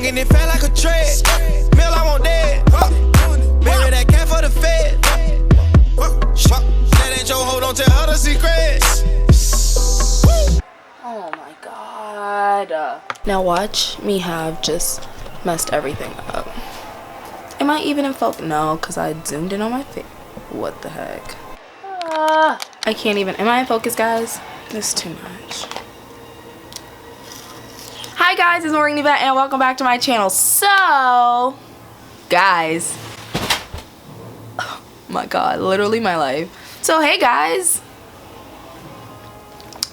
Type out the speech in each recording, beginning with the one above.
Talking it fat like a tread. Mill, I want dead. Baby, that cat for the fed. That ain't your hoe, don't tell her the secrets. Oh my god. Now watch me have just messed everything up. Am I even in focus? No, because I zoomed in on my face. What the heck? I can't even. Am I in focus, guys? This is too much. Hi guys, it's Morgann Evette and welcome back to my channel. So, guys. Oh my god, literally my life. So, hey guys.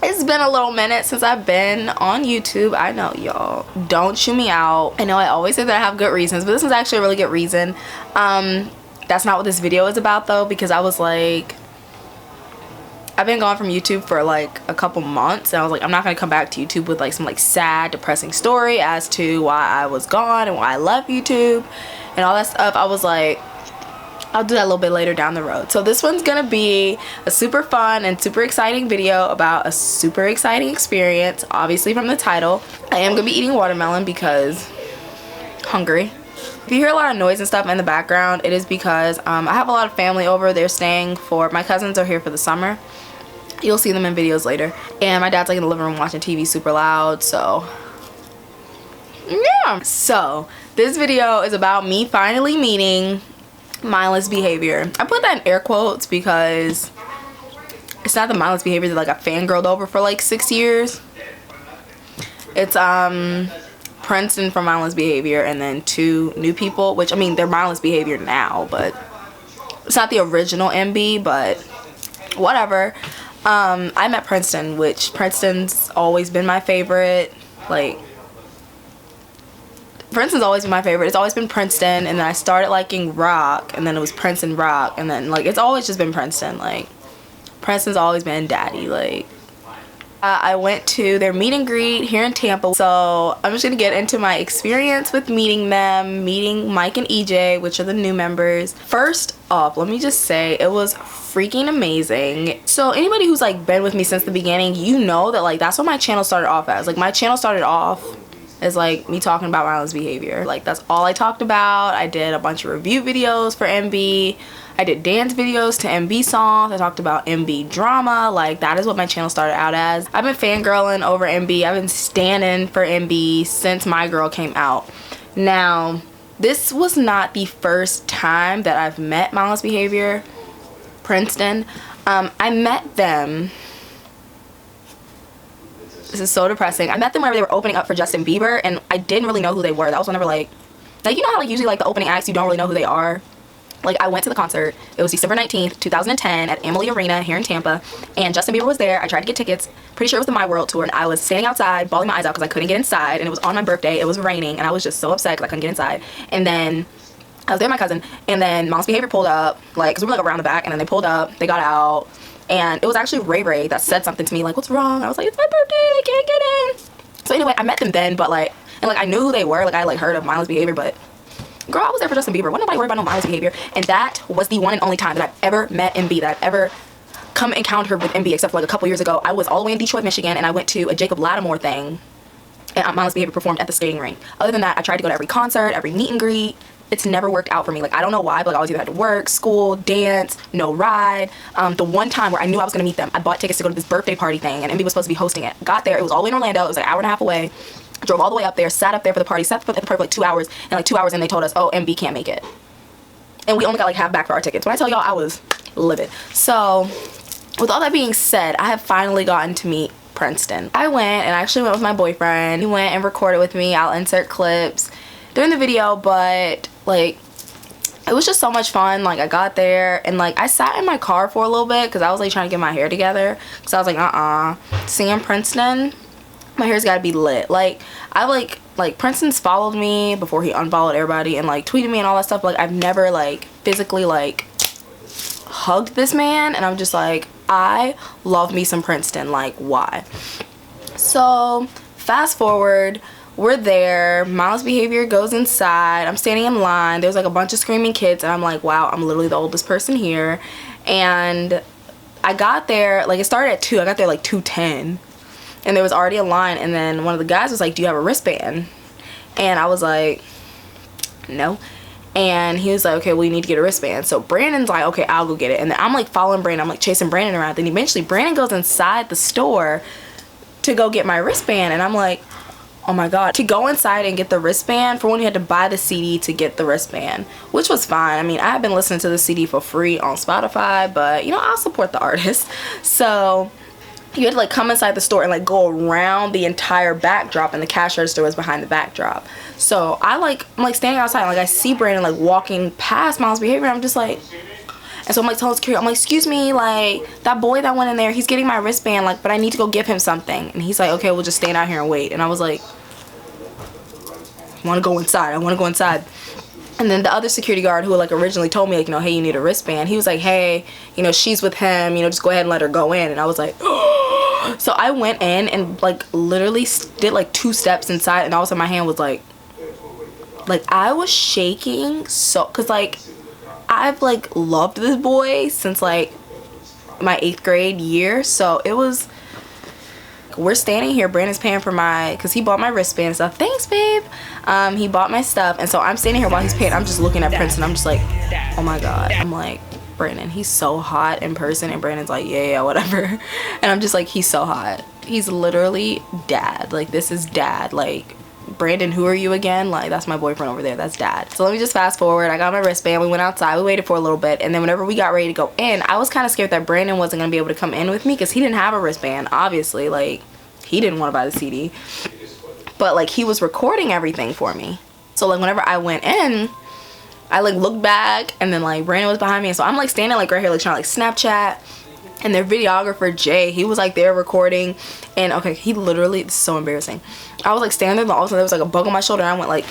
It's been a little minute since I've been on YouTube. I know, y'all. Don't chew me out. I know I always say that I have good reasons, but this is actually a really good reason. That's not what this video is about though, because I was like, I've been gone from YouTube for like a couple months and I was like, I'm not gonna come back to YouTube with like some like sad, depressing story as to why I was gone and why I left YouTube and all that stuff. I was like, I'll do that a little bit later down the road. So this one's gonna be a super fun and super exciting video about a super exciting experience. Obviously from the title, I am gonna be eating watermelon because hungry. If you hear a lot of noise and stuff in the background, it is because I have a lot of family over. They're staying for, my cousins are here for the summer. You'll see them in videos later. And my dad's like in the living room watching TV super loud, so yeah. So this video is about me finally meeting mindless behavior. I put that in air quotes because it's not the mindless behavior that like I fangirled over for like 6 years. It's Princeton from mindless behavior and then 2 new people, which I mean they're mindless behavior now, but it's not the original MB, but whatever. I met Princeton, which Princeton's always been my favorite. Like, Princeton's always been my favorite. It's always been Princeton, and then I started liking rock, and then it was Princeton rock, and then like it's always just been Princeton. Like, Princeton's always been daddy. Like, I went to their meet and greet here in Tampa, so I'm just gonna get into my experience with meeting them, meeting Mike and EJ, which are the new members. First off, let me just say it was freaking amazing. So anybody who's like been with me since the beginning, you know that like that's what my channel started off as. Like, my channel started off is like me talking about mindless behavior. Like, that's all I talked about. I did a bunch of review videos for MB. I did dance videos to MB songs. I talked about MB drama. Like, that is what my channel started out as. I've been fangirling over MB. I've been standing for MB since My Girl came out. Now, this was not the first time that I've met mindless behavior, Princeton. I met them. This is so depressing. I met them whenever they were opening up for Justin Bieber, and I didn't really know who they were. That was whenever like you know how like usually like the opening acts you don't really know who they are. Like, I went to the concert. It was December 19th, 2010 at Amalie Arena here in Tampa, and Justin Bieber was there. I tried to get tickets. Pretty sure it was the My World tour, and I was standing outside bawling my eyes out because I couldn't get inside, and it was on my birthday. It was raining, and I was just so upset because I couldn't get inside. And then I was there with my cousin, and then Mom's Behavior pulled up, like, because we were like around the back, and then they pulled up, they got out, and it was actually Ray Ray that said something to me, like, what's wrong? I was like, it's my birthday, I can't get in. So anyway, I met them then, but like, and like I knew who they were, like I like heard of mindless behavior, but girl, I was there for Justin Bieber. Wasn't nobody worried about no mindless behavior. And that was the one and only time that I've ever met MB, that I've ever come encountered with MB, except for like a couple years ago. I was all the way in Detroit, Michigan, and I went to a Jacob Lattimore thing, and mindless behavior performed at the skating rink. Other than that, I tried to go to every concert, every meet and greet. It's never worked out for me. Like, I don't know why, but like, I always either had to work, school, dance, no ride. The one time where I knew I was gonna meet them, I bought tickets to go to this birthday party thing, and MB was supposed to be hosting it. Got there, it was all the way in Orlando. It was like an hour and a half away. Drove all the way up there, sat up there for the party, sat at the party for like 2 hours, and like 2 hours in they told us, oh, MB can't make it. And we only got like half back for our tickets. When I tell y'all, I was livid. So with all that being said, I have finally gotten to meet Princeton. I went, and I actually went with my boyfriend. He went and recorded with me. I'll insert clips during the video, but like, it was just so much fun. Like, I got there, and like I sat in my car for a little bit because I was like trying to get my hair together, because I was like, seeing Princeton, my hair's gotta be lit. Like, I like Princeton's followed me before he unfollowed everybody and like tweeted me and all that stuff. Like, I've never like physically like hugged this man, and I'm just like, I love me some Princeton. Like, why? So fast forward, we're there, mindless behavior goes inside, I'm standing in line, there's like a bunch of screaming kids, and I'm like, wow, I'm literally the oldest person here. And I got there, like, it started at 2, I got there like 2:10, and there was already a line, and then one of the guys was like, do you have a wristband? And I was like, no. And he was like, okay, well, you need to get a wristband. So Brandon's like, okay, I'll go get it. And then I'm like following Brandon. I'm like chasing Brandon around. Then eventually Brandon goes inside the store to go get my wristband. And I'm like, oh my God. To go inside and get the wristband, for one, you had to buy the CD to get the wristband, which was fine. I mean, I have been listening to the CD for free on Spotify, but you know, I'll support the artist. So you had to like come inside the store and like go around the entire backdrop, and the cash register was behind the backdrop. So I'm like standing outside, and like I see Brandon like walking past Miles' behavior, and I'm just like, and so I'm like telling security, I'm like, excuse me, like that boy that went in there, he's getting my wristband, like, but I need to go give him something. And he's like, okay, we'll just stand out here and wait. And I was like, I want to go inside. And then the other security guard who like originally told me like, you know, hey, you need a wristband, he was like, hey, you know, she's with him, you know, just go ahead and let her go in. And I was like, oh. So I went in and like literally did like 2 steps inside, and all of a sudden my hand was like I was shaking. So because like I've like loved this boy since like my 8th grade year. So it was, we're standing here, Brandon's paying for because he bought my wristband and stuff. Thanks, babe. He bought my stuff, and so I'm standing here while he's paying. I'm just looking at Prince, and I'm just like, oh my God. I'm like, Brandon, he's so hot in person. And Brandon's like, yeah, whatever. And I'm just like, he's so hot. He's literally dad. Like, this is dad. Like, Brandon, who are you again? Like, that's my boyfriend over there. That's dad. So let me just fast forward. I got my wristband. We went outside. We waited for a little bit. And then whenever we got ready to go in, I was kind of scared that Brandon wasn't going to be able to come in with me, because he didn't have a wristband, obviously. Like, he didn't want to buy the CD. But, like, he was recording everything for me. So, like, whenever I went in, I, like, looked back, and then, like, Brandon was behind me. And so I'm, like, standing, like, right here, like, trying to, like, Snapchat. And their videographer, Jay, he was, like, there recording. And, okay, he literally, this is so embarrassing. I was, like, standing there, and all of a sudden there was, like, a bug on my shoulder. And I went,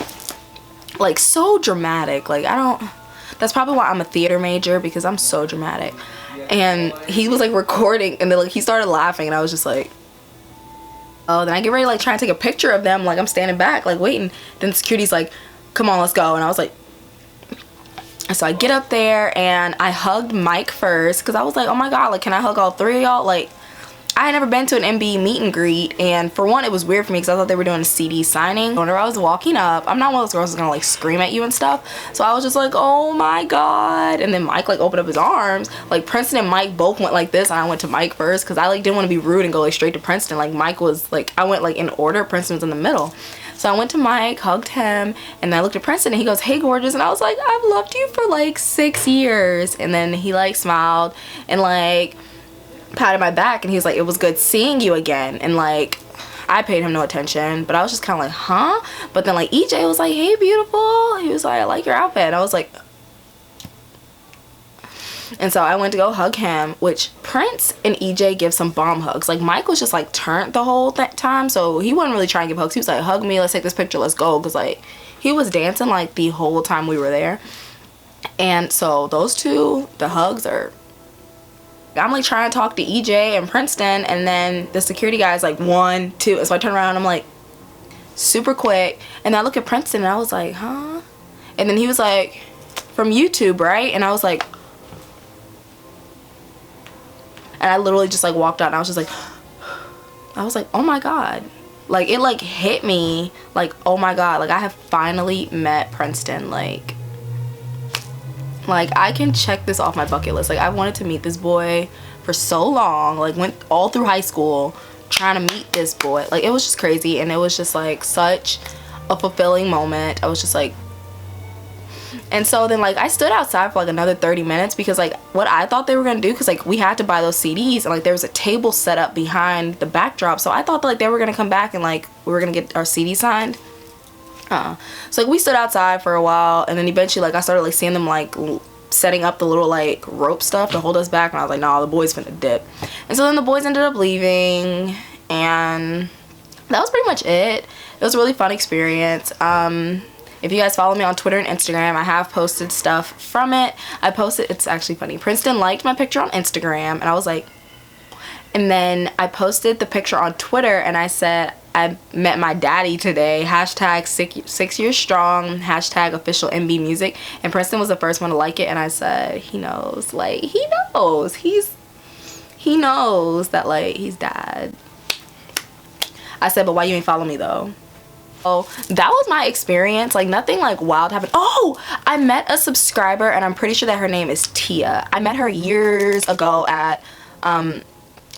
like, so dramatic. Like, that's probably why I'm a theater major, because I'm so dramatic. And he was, like, recording. And then, like, he started laughing. And I was just, like, oh. Then I get ready to, like, try and take a picture of them. Like, I'm standing back, like, waiting. Then the security's like, come on, let's go. And I was like, so I get up there and I hugged Mike first, because I was like, oh my God, like, can I hug all 3 of y'all? Like, I had never been to an MB meet and greet, and for one, it was weird for me because I thought they were doing a CD signing. Whenever I was walking up, I'm not one of those girls who's gonna like scream at you and stuff, so I was just like, oh my God. And then Mike like opened up his arms. Like, Princeton and Mike both went like this, and I went to Mike first because I like didn't want to be rude and go like straight to Princeton. Like, Mike was like, I went like in order, Princeton was in the middle. So I went to Mike, hugged him, and I looked at Princeton, and he goes, hey, gorgeous. And I was like, I've loved you for like 6 years. And then he like smiled and like patted my back, and he was like, it was good seeing you again. And like, I paid him no attention, but I was just kind of like, huh? But then like EJ was like, hey, beautiful. He was like, I like your outfit. And I was like, and so I went to go hug him, which Prince and EJ give some bomb hugs. Like, Mike was just like turned the whole time, so he wasn't really trying to give hugs. He was like, hug me, let's take this picture, let's go. Because like, he was dancing like the whole time we were there. And so those two, the hugs are, I'm like trying to talk to EJ and Princeton, and then the security guy's like 1, 2, and so I turn around and I'm like super quick, and I look at Princeton and I was like, huh? And then he was like, from YouTube, right? And I was like, and I literally just like walked out, and I was just like, I was like, oh my God. Like, it like hit me like, oh my God, like I have finally met Princeton. Like I can check this off my bucket list. Like, I wanted to meet this boy for so long, like went all through high school trying to meet this boy. Like, it was just crazy, and it was just like such a fulfilling moment. I was just like, and so then like I stood outside for like another 30 minutes because like what I thought they were gonna do, because like we had to buy those CDs, and like there was a table set up behind the backdrop, so I thought that like they were gonna come back and like we were gonna get our CD signed. So like we stood outside for a while, and then eventually like I started like seeing them like setting up the little like rope stuff to hold us back, and I was like, nah, the boys finna dip. And so then the boys ended up leaving, and that was pretty much it. It was a really fun experience. If you guys follow me on Twitter and Instagram, I have posted stuff from it. It's actually funny, Princeton liked my picture on Instagram, and I was like, and then I posted the picture on Twitter, and I said, I met my daddy today, hashtag 6 years strong, hashtag official MB music. And Princeton was the first one to like it, and I said, he knows, like, he knows, he knows that like he's dad. I said, but why you ain't follow me though? that was my experience. Like nothing like wild happened. Oh, I met a subscriber and I'm pretty sure that her name is Tia. I met her years ago at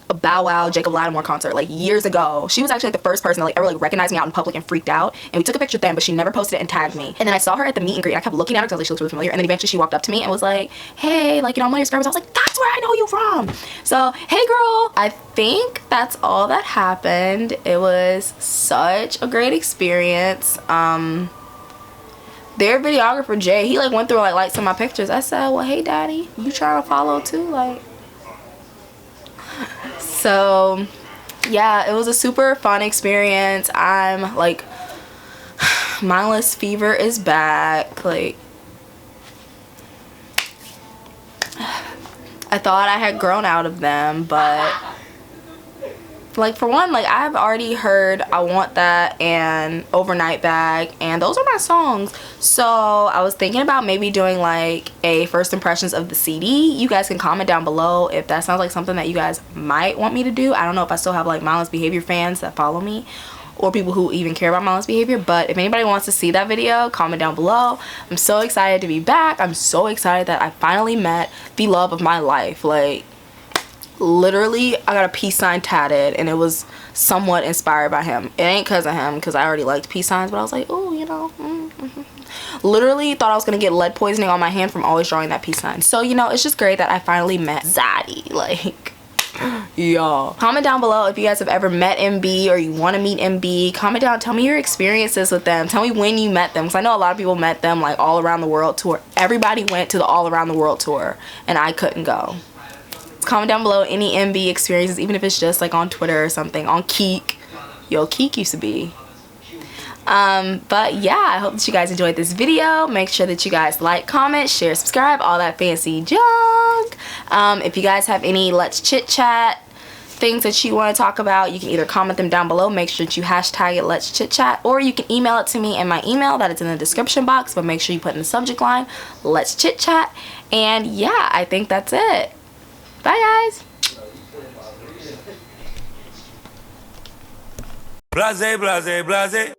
a Bow Wow Jacob Lattimore concert, like years ago. She was actually like the first person that like ever like recognized me out in public and freaked out, and we took a picture then, but she never posted it and tagged me. And then I saw her at the meet and greet. I kept looking at her because like, she looks really familiar, and then eventually she walked up to me and was like, hey, like, you know, I'm one of your subscribers. I was like, that's where I know you from. So hey girl, I think that's all that happened. It was such a great experience. Their videographer Jay, he like went through like some of my pictures. I said, well, hey daddy, you trying to follow too? Like, so yeah, it was a super fun experience. I'm like, mindless fever is back. Like, I thought I had grown out of them, but like for one, like I've already heard I Want That and Overnight Bag, and those are my songs. So I was thinking about maybe doing like a first impressions of the CD. You guys can comment down below if that sounds like something that you guys might want me to do. I don't know if I still have like Mindless Behavior fans that follow me, or people who even care about mindless behavior, but if anybody wants to see that video, comment down below. I'm so excited to be back. I'm so excited that I finally met the love of my life. Like, literally, I got a peace sign tatted, and it was somewhat inspired by him. It ain't because of him, because I already liked peace signs, but I was like, oh, you know, literally thought I was gonna get lead poisoning on my hand from always drawing that peace sign. So, you know, it's just great that I finally met Zaddy. Like, y'all, comment down below if you guys have ever met MB or you want to meet MB. Comment down, tell me your experiences with them. Tell me when you met them, because I know a lot of people met them like all around the world tour. Everybody went to the all around the world tour, and I couldn't go. Comment down below any MB experiences, even if it's just like on Twitter or something, on Keek. Yo, Keek used to be. But yeah, I hope that you guys enjoyed this video. Make sure that you guys like, comment, share, subscribe, all that fancy junk. If you guys have any Let's Chit Chat things that you want to talk about, you can either comment them down below. Make sure that you hashtag it Let's Chit Chat, or you can email it to me in my email that is in the description box, but make sure you put in the subject line Let's Chit Chat. And yeah, I think that's it. Bye guys. Blase, blase, blase.